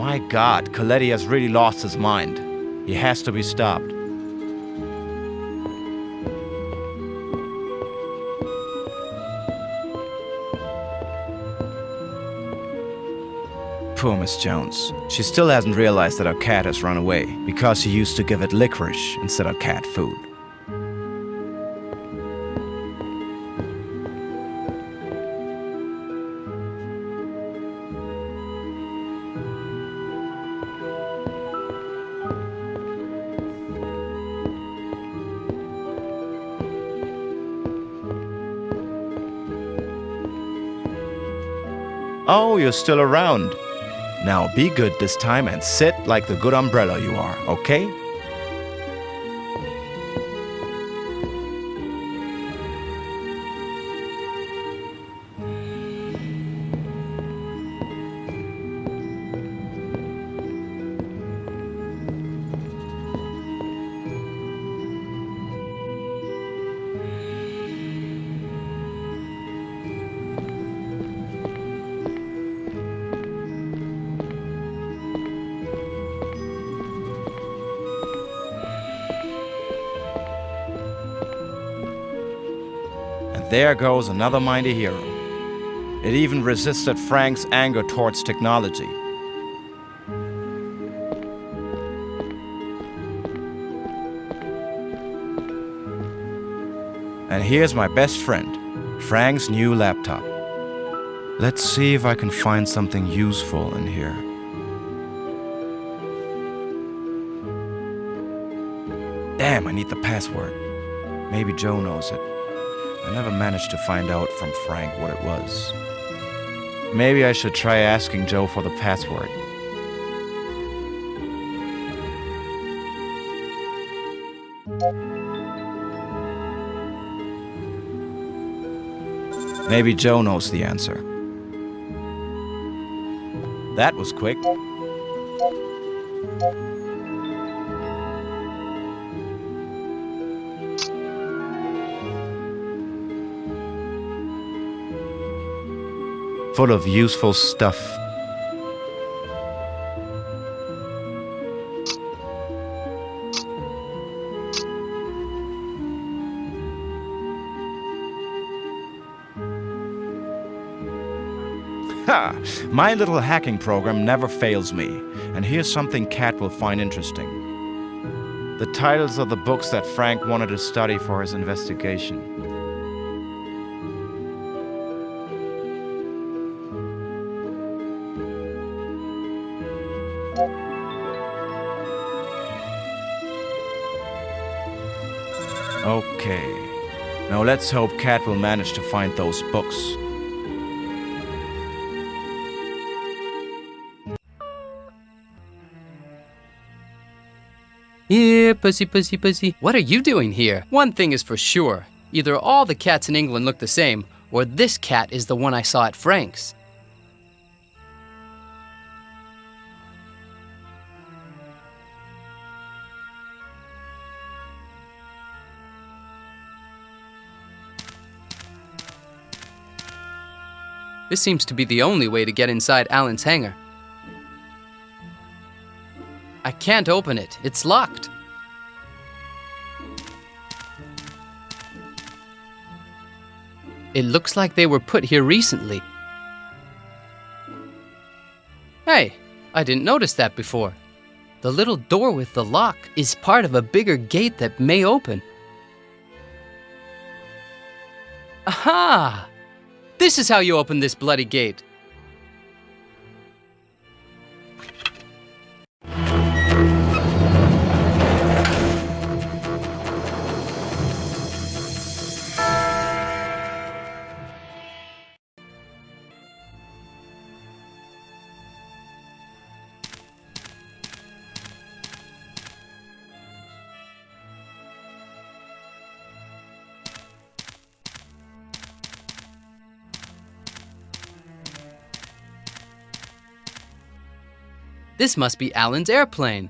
My God, Coletti has really lost his mind. He has to be stopped. Poor Miss Jones. She still hasn't realized that our cat has run away because she used to give it licorice instead of cat food. Oh, you're still around. Now be good this time and sit like the good umbrella you are, okay? There goes another mighty hero. It even resisted Frank's anger towards technology. And here's my best friend, Frank's new laptop. Let's see if I can find something useful in here. Damn, I need the password. Maybe Joe knows it. I never managed to find out from Frank what it was. Maybe I should try asking Joe for the password. Maybe Joe knows the answer. That was quick. Full of useful stuff. Ha! My little hacking program never fails me, and here's something Kat will find interesting. The titles of the books that Frank wanted to study for his investigation. Okay. Now let's hope Kat will manage to find those books. Here, pussy, pussy, pussy. What are you doing here? One thing is for sure. Either all the cats in England look the same, or this cat is the one I saw at Frank's. This seems to be the only way to get inside Alan's hangar. I can't open it. It's locked. It looks like they were put here recently. Hey, I didn't notice that before. The little door with the lock is part of a bigger gate that may open. Aha! This is how you open this bloody gate. This must be Alan's airplane.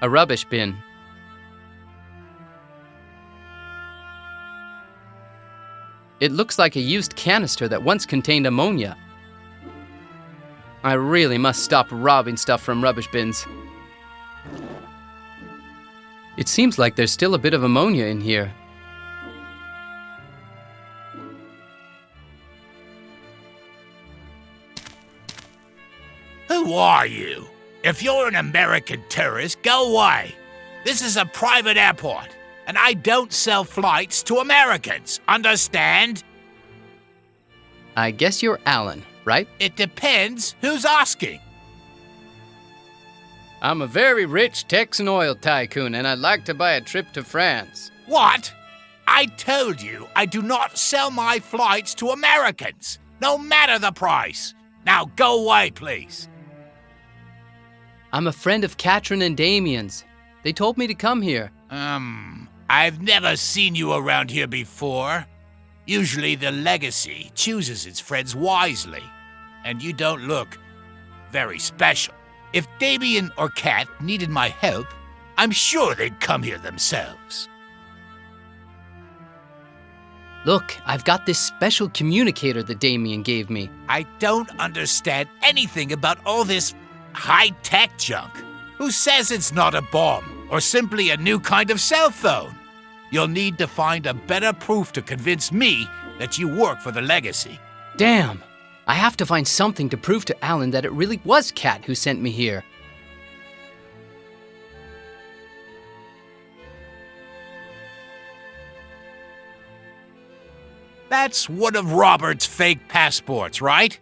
A rubbish bin. It looks like a used canister that once contained ammonia. I really must stop robbing stuff from rubbish bins. It seems like there's still a bit of ammonia in here. Who are you? If you're an American tourist, go away. This is a private airport, and I don't sell flights to Americans. Understand? I guess you're Alan, right? It depends who's asking. I'm a very rich Texan oil tycoon, and I'd like to buy a trip to France. What? I told you I do not sell my flights to Americans, no matter the price. Now go away, please. I'm a friend of Catherine and Damien's. They told me to come here. I've never seen you around here before. Usually the legacy chooses its friends wisely, and you don't look very special. If Damien or Kat needed my help, I'm sure they'd come here themselves. Look, I've got this special communicator that Damien gave me. I don't understand anything about all this high-tech junk. Who says it's not a bomb or simply a new kind of cell phone? You'll need to find a better proof to convince me that you work for the legacy. Damn! I have to find something to prove to Alan that it really was Kat who sent me here. That's one of Robert's fake passports, right?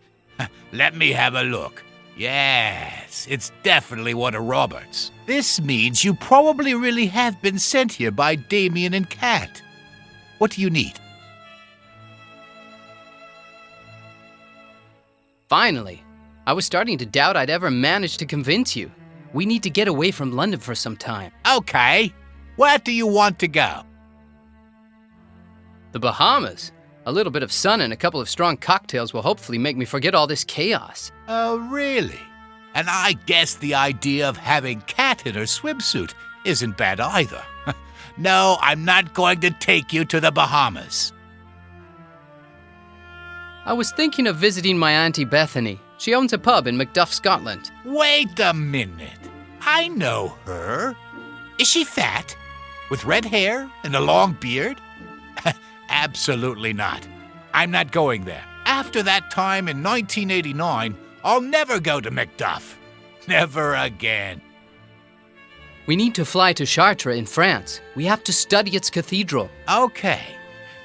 Let me have a look. Yes, it's definitely one of Robert's. This means you probably really have been sent here by Damien and Kat. What do you need? Finally! I was starting to doubt I'd ever manage to convince you. We need to get away from London for some time. Okay. Where do you want to go? The Bahamas. A little bit of sun and a couple of strong cocktails will hopefully make me forget all this chaos. Oh, really? And I guess the idea of having Kat in her swimsuit isn't bad either. No, I'm not going to take you to the Bahamas. I was thinking of visiting my Auntie Bethany. She owns a pub in Macduff, Scotland. Wait a minute. I know her. Is she fat? With red hair and a long beard? Absolutely not. I'm not going there. After that time in 1989, I'll never go to Macduff. Never again. We need to fly to Chartres in France. We have to study its cathedral. Okay.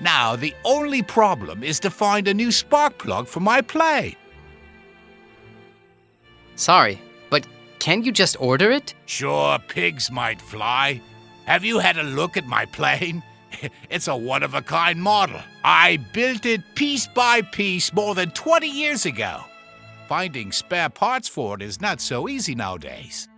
Now, the only problem is to find a new spark plug for my plane. Sorry, but can't you just order it? Sure, pigs might fly. Have you had a look at my plane? It's a one-of-a-kind model. I built it piece by piece more than 20 years ago. Finding spare parts for it is not so easy nowadays.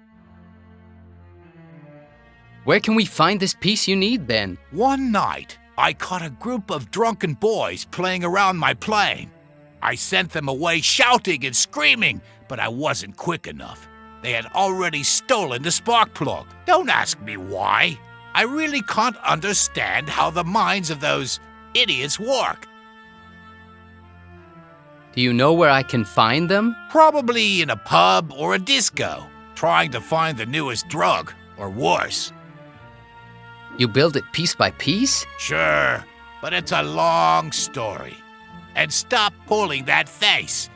Where can we find this piece you need, then? One night, I caught a group of drunken boys playing around my plane. I sent them away shouting and screaming, but I wasn't quick enough. They had already stolen the spark plug. Don't ask me why. I really can't understand how the minds of those idiots work. Do you know where I can find them? Probably in a pub or a disco, trying to find the newest drug, or worse. You build it piece by piece? Sure, but it's a long story. And stop pulling that face.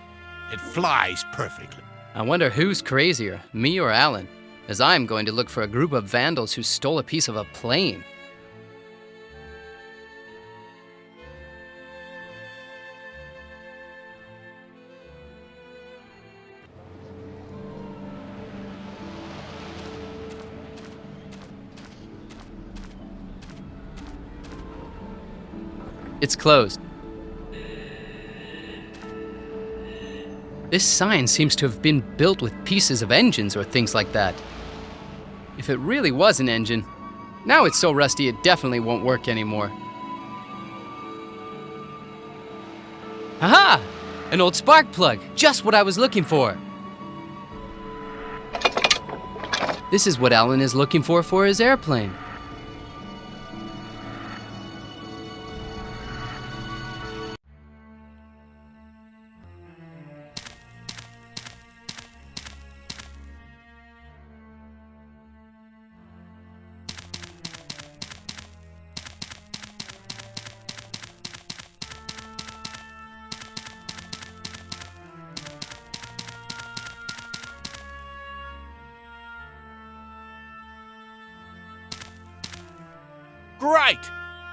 It flies perfectly. I wonder who's crazier, me or Alan, as I'm going to look for a group of vandals who stole a piece of a plane. It's closed. This sign seems to have been built with pieces of engines or things like that. If it really was an engine, now it's so rusty it definitely won't work anymore. Aha! An old spark plug, just what I was looking for. This is what Alan is looking for his airplane. Great!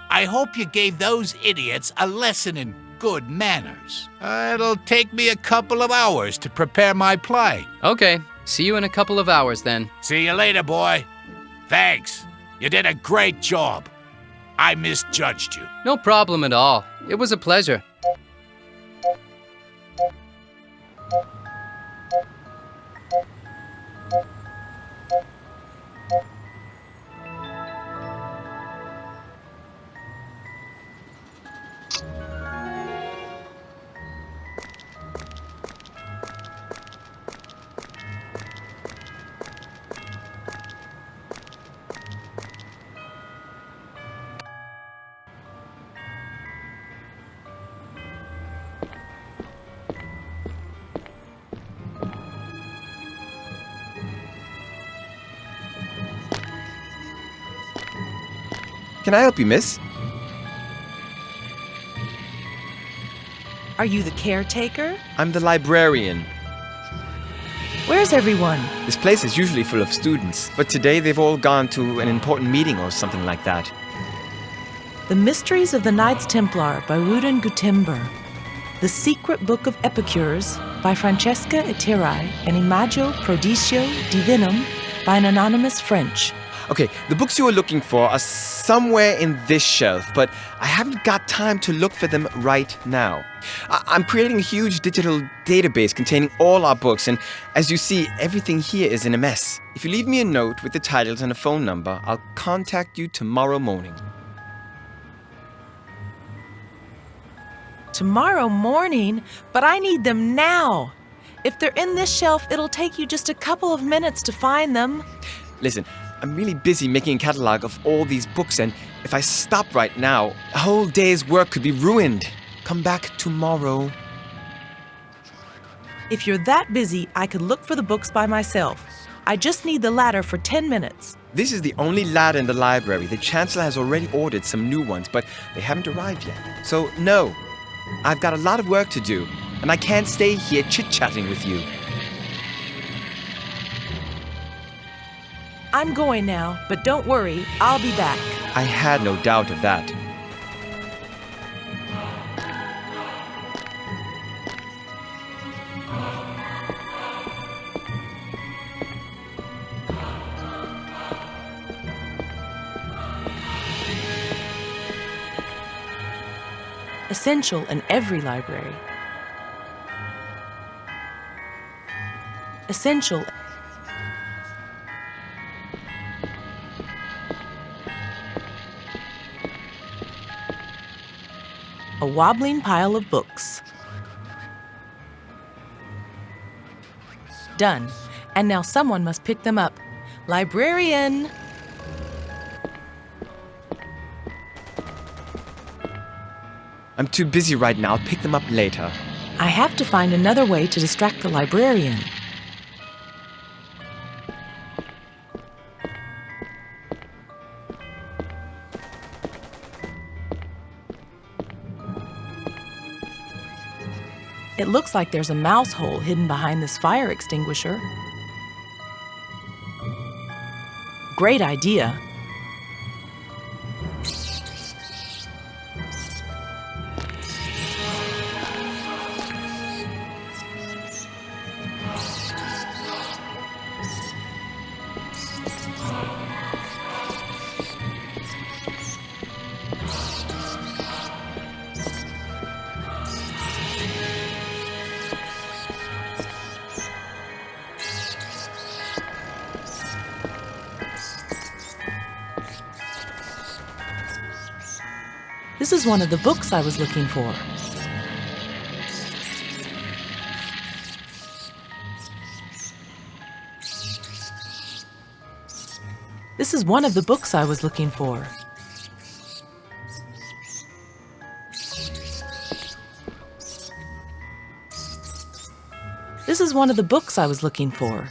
I hope you gave those idiots a lesson in good manners. It'll take me a couple of hours to prepare my plane. Okay, see you in a couple of hours then. See you later, boy. Thanks. You did a great job. I misjudged you. No problem at all. It was a pleasure. Can I help you, miss? Are you the caretaker? I'm the librarian. Where's everyone? This place is usually full of students, but today they've all gone to an important meeting or something like that. The Mysteries of the Knights Templar by Rudin Gutember. The Secret Book of Epicures by Francesca Ettirai and Imago Prodigio Divinum by an anonymous French. Okay, the books you are looking for are somewhere in this shelf, but I haven't got time to look for them right now. I'm creating a huge digital database containing all our books, and as you see, everything here is in a mess. If you leave me a note with the titles and a phone number, I'll contact you tomorrow morning. Tomorrow morning? But I need them now. If they're in this shelf, it'll take you just a couple of minutes to find them. Listen, I'm really busy making a catalog of all these books, and if I stop right now, a whole day's work could be ruined. Come back tomorrow. If you're that busy, I could look for the books by myself. I just need the ladder for 10 minutes. This is the only ladder in the library. The Chancellor has already ordered some new ones, but they haven't arrived yet. So, no. I've got a lot of work to do, and I can't stay here chit-chatting with you. I'm going now, but don't worry, I'll be back. I had no doubt of that. Essential in every library. Essential. A wobbling pile of books. Done. And now someone must pick them up. Librarian! I'm too busy right now. I'll pick them up later. I have to find another way to distract the librarian. It looks like there's a mouse hole hidden behind this fire extinguisher. Great idea. This is one of the books I was looking for. This is one of the books I was looking for. This is one of the books I was looking for.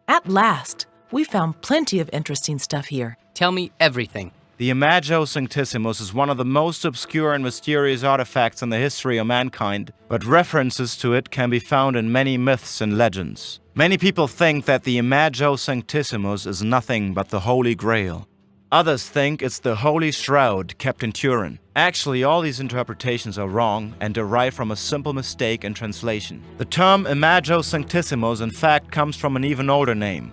At last, we found plenty of interesting stuff here. Tell me everything. The Imago Sanctissimus is one of the most obscure and mysterious artifacts in the history of mankind, but references to it can be found in many myths and legends. Many people think that the Imago Sanctissimus is nothing but the Holy Grail. Others think it's the Holy Shroud kept in Turin. Actually, all these interpretations are wrong and derive from a simple mistake in translation. The term Imago Sanctissimus in fact comes from an even older name,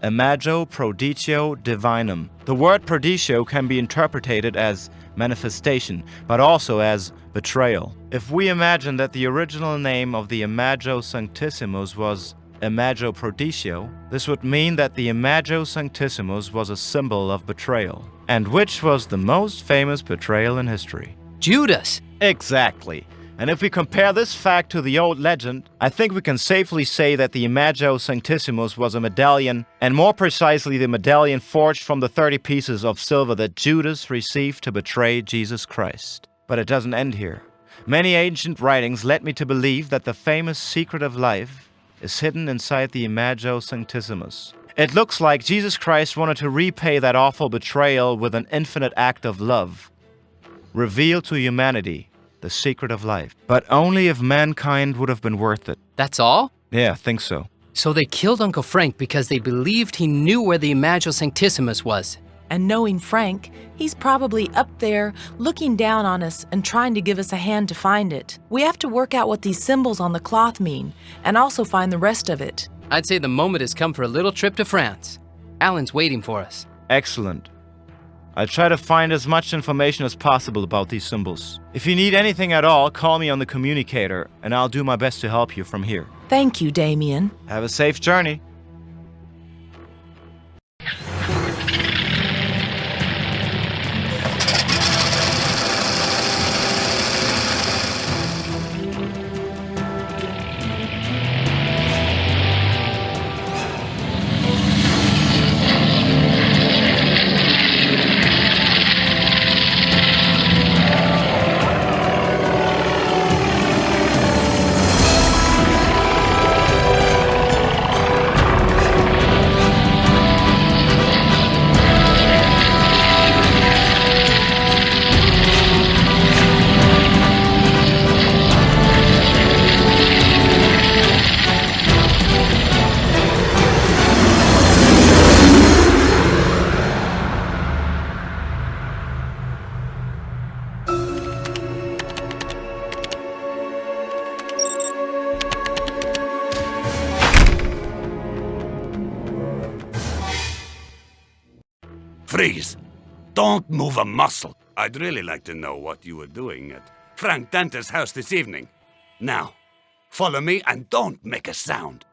Imago Prodigio Divinum. The word prodigio can be interpreted as manifestation, but also as betrayal. If we imagine that the original name of the Imago Sanctissimus was Imago Prodigio, this would mean that the Imago Sanctissimus was a symbol of betrayal. And which was the most famous betrayal in history? Judas! Exactly. And if we compare this fact to the old legend, I think we can safely say that the Imago Sanctissimus was a medallion, and more precisely the medallion forged from the 30 pieces of silver that Judas received to betray Jesus Christ. But it doesn't end here. Many ancient writings led me to believe that the famous secret of life is hidden inside the Imago Sanctissimus. It looks like Jesus Christ wanted to repay that awful betrayal with an infinite act of love. Reveal to humanity the secret of life. But only if mankind would have been worth it. That's all? Yeah, I think so. So they killed Uncle Frank because they believed he knew where the Imago Sanctissimus was. And knowing Frank, he's probably up there looking down on us and trying to give us a hand to find it. We have to work out what these symbols on the cloth mean and also find the rest of it. I'd say the moment has come for a little trip to France. Alan's waiting for us. Excellent. I'll try to find as much information as possible about these symbols. If you need anything at all, call me on the communicator, and I'll do my best to help you from here. Thank you, Damien. Have a safe journey. Freeze! Don't move a muscle. I'd really like to know what you were doing at Frank Danter's house this evening. Now, follow me and don't make a sound.